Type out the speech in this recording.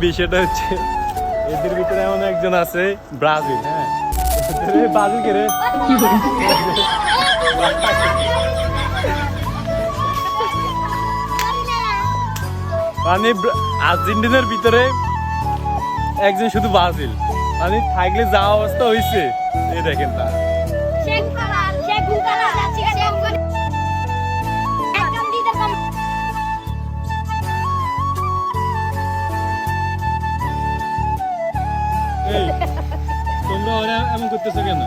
বিষয়টা হচ্ছে এদের ভিতরে এমন একজন আছে ব্রাজিল। হ্যাঁ, ব্রাজিল কে রে? আর্জেন্টিনার ভিতরে একজন শুধু ব্রাজিল। থাকলে যা অবস্থা হয়েছে দেখেন তা। তোমরা ওরা এমন করতেছো কেন?